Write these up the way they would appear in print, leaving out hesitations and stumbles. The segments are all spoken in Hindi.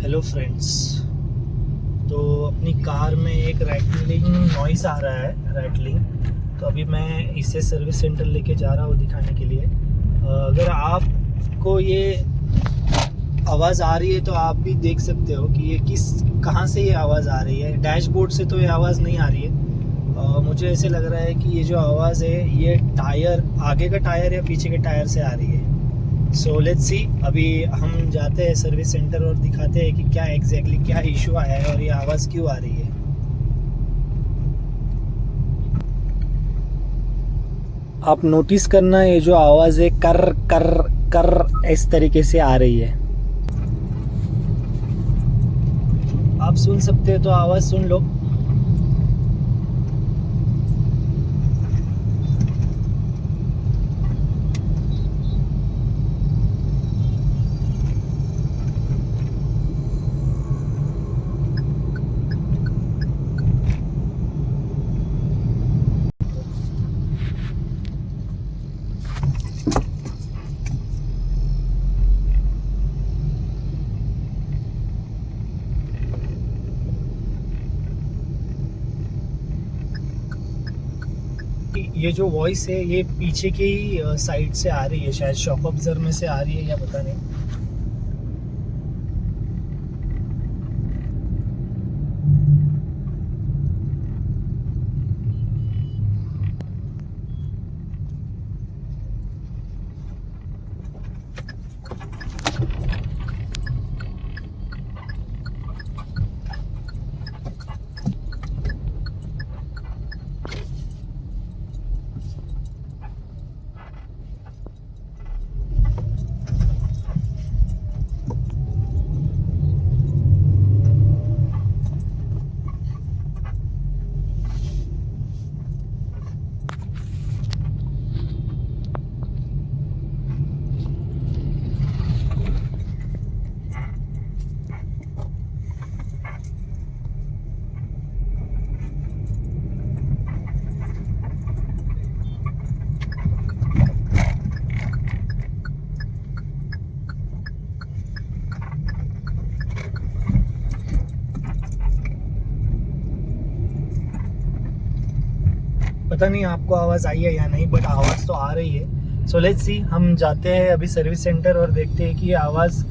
Hello friends. तो अपनी कार में एक रैटलिंग नॉइस आ रहा है, रैटलिंग। तो अभी मैं इसे सर्विस सेंटर लेके जा रहा हूँ दिखाने के लिए। अगर आपको ये आवाज़ आ रही है तो आप भी देख सकते हो कि ये कहाँ से ये आवाज़ आ रही है। डैशबोर्ड से तो ये आवाज़ नहीं आ रही है। मुझे ऐसे लग रहा है कि ये जो आवाज़ है ये टायर, आगे का टायर या पीछे के टायर से आ रही है। सो लेट्स सी, अभी हम जाते हैं सर्विस सेंटर और दिखाते हैं कि क्या एग्जैक्टली क्या इशू आया है और ये आवाज़ क्यों आ रही है। आप नोटिस करना, ये जो आवाज़ है कर कर कर इस तरीके से आ रही है। आप सुन सकते हो तो आवाज़ सुन लो। ये जो वॉइस है ये पीछे की ही साइड से आ रही है, शायद शॉक ऑब्जर्वर में से आ रही है या पता नहीं। पता नहीं आपको आवाज़ आई है या नहीं, बट आवाज़ तो आ रही है। सो लेट्स सी, हम जाते हैं अभी सर्विस सेंटर और देखते हैं कि ये आवाज़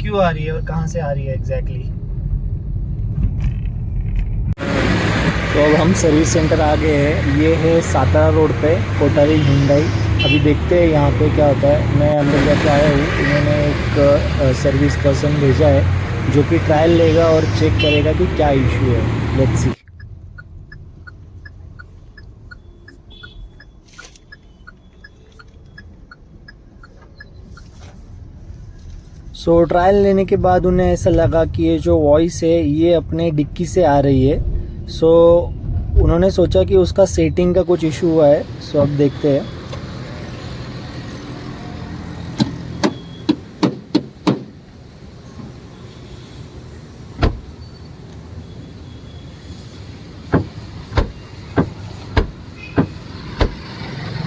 क्यों आ रही है और कहाँ से आ रही है एग्जैक्टली। तो अब हम सर्विस सेंटर आ गए हैं। ये है सातारा रोड पे कोटारी हुंडई। अभी देखते हैं यहाँ पे क्या होता है। मैं अंदर जाके आया हूँ, इन्होंने एक सर्विस पर्सन भेजा है जो कि ट्रायल लेगा और चेक करेगा कि क्या इशू है। Let's see. सो ट्रायल लेने के बाद उन्हें ऐसा लगा कि ये जो वॉइस है ये अपने डिक्की से आ रही है। सो उन्होंने सोचा कि उसका सेटिंग का कुछ इशू हुआ है। सो अब देखते हैं।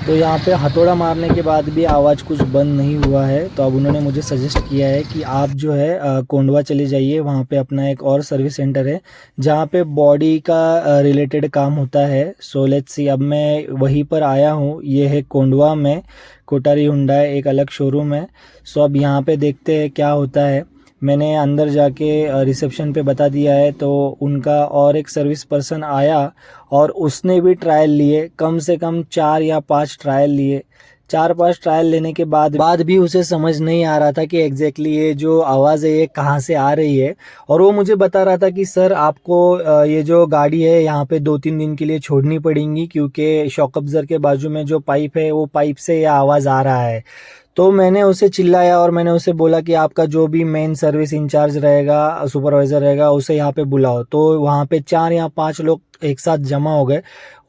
तो यहाँ पे हथौड़ा मारने के बाद भी आवाज़ कुछ बंद नहीं हुआ है। तो अब उन्होंने मुझे सजेस्ट किया है कि आप जो है कोंडवा चले जाइए, वहाँ पे अपना एक और सर्विस सेंटर है जहाँ पे बॉडी का रिलेटेड काम होता है। सो लेट्स सी, अब मैं वहीं पर आया हूँ। ये है कोंडवा में कोटारी हुंडई, एक अलग शोरूम है। सो अब यहाँ पे देखते हैं क्या होता है। मैंने अंदर जाके रिसेप्शन पे बता दिया है, तो उनका और एक सर्विस पर्सन आया और उसने भी ट्रायल लिए। कम से कम 4 या 5 ट्रायल लिए। 4-5 ट्रायल लेने के बाद भी उसे समझ नहीं आ रहा था कि एग्जैक्टली ये जो आवाज़ है ये कहाँ से आ रही है। और वो मुझे बता रहा था कि सर आपको ये जो गाड़ी है यहाँ पे 2-3 दिन के लिए छोड़नी पड़ेगी, क्योंकि शॉक अब्जर्वर के बाजू में जो पाइप है वो पाइप से ये आवाज़ आ रहा है। तो मैंने उसे चिल्लाया और मैंने उसे बोला कि आपका जो भी मेन सर्विस इंचार्ज रहेगा, सुपरवाइज़र रहेगा, उसे यहाँ पे बुलाओ। तो वहाँ पे 4 या 5 लोग एक साथ जमा हो गए,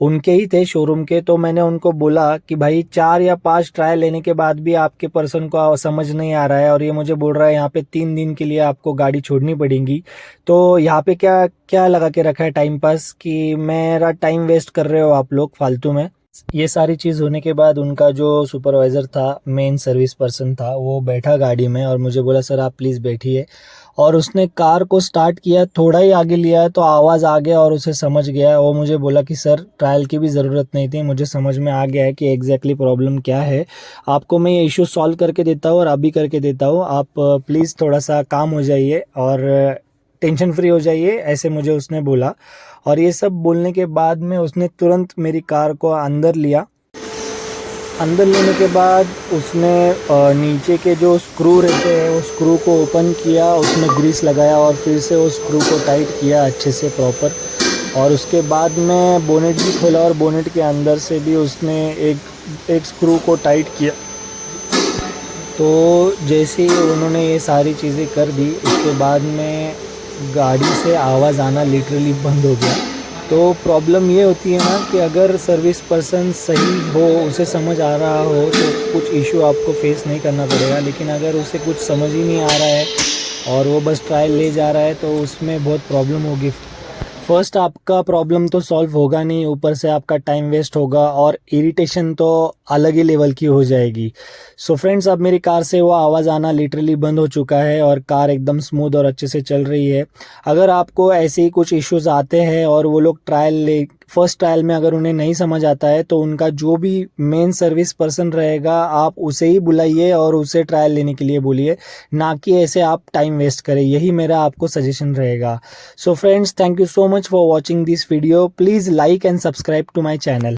उनके ही थे शोरूम के। तो मैंने उनको बोला कि भाई 4 या 5 ट्रायल लेने के बाद भी आपके पर्सन को समझ नहीं आ रहा है और ये मुझे बोल रहा है यहाँ पे 3 दिन के लिए आपको गाड़ी छोड़नी पड़ेगी। तो यहाँ पे क्या क्या लगा के रखा है टाइम पास, कि मेरा टाइम वेस्ट कर रहे हो आप लोग फालतू में। ये सारी चीज़ होने के बाद उनका जो सुपरवाइज़र था, मेन सर्विस पर्सन था, वो बैठा गाड़ी में और मुझे बोला सर आप प्लीज़ बैठिए। और उसने कार को स्टार्ट किया, थोड़ा ही आगे लिया तो आवाज़ आ गया और उसे समझ गया। वो मुझे बोला कि सर ट्रायल की भी ज़रूरत नहीं थी, मुझे समझ में आ गया है कि एग्जैक्टली प्रॉब्लम क्या है। आपको मैं ये इशू सॉल्व करके देता हूँ और अभी करके देता हूँ, आप प्लीज़ थोड़ा सा काम हो जाइए और टेंशन फ्री हो जाइए, ऐसे मुझे उसने बोला। और ये सब बोलने के बाद में उसने तुरंत मेरी कार को अंदर लिया। अंदर लेने के बाद उसने नीचे के जो स्क्रू रहते हैं वो स्क्रू को ओपन किया, उसमें ग्रीस लगाया और फिर से वो स्क्रू को टाइट किया अच्छे से प्रॉपर। और उसके बाद में बोनेट भी खोला और बोनेट के अंदर से भी उसने एक स्क्रू को टाइट किया। तो जैसे ही उन्होंने ये सारी चीज़ें कर दी, उसके बाद में गाड़ी से आवाज़ आना लिटरली बंद हो गया। तो प्रॉब्लम ये होती है ना कि अगर सर्विस पर्सन सही हो, उसे समझ आ रहा हो तो कुछ इशू आपको फेस नहीं करना पड़ेगा। लेकिन अगर उसे कुछ समझ ही नहीं आ रहा है और वो बस ट्रायल ले जा रहा है तो उसमें बहुत प्रॉब्लम होगी। फर्स्ट आपका प्रॉब्लम तो सॉल्व होगा नहीं, ऊपर से आपका टाइम वेस्ट होगा और इरिटेशन तो अलग ही लेवल की हो जाएगी। सो फ्रेंड्स, अब मेरी कार से वो आवाज़ आना लिटरली बंद हो चुका है और कार एकदम स्मूथ और अच्छे से चल रही है। अगर आपको ऐसे ही कुछ इश्यूज आते हैं और वो लोग फर्स्ट ट्रायल में अगर उन्हें नहीं समझ आता है तो उनका जो भी मेन सर्विस पर्सन रहेगा आप उसे ही बुलाइए और उसे ट्रायल लेने के लिए बोलिए, ना कि ऐसे आप टाइम वेस्ट करें। यही मेरा आपको सजेशन रहेगा। So friends, thank you so much for watching this video. Please like and subscribe to my channel.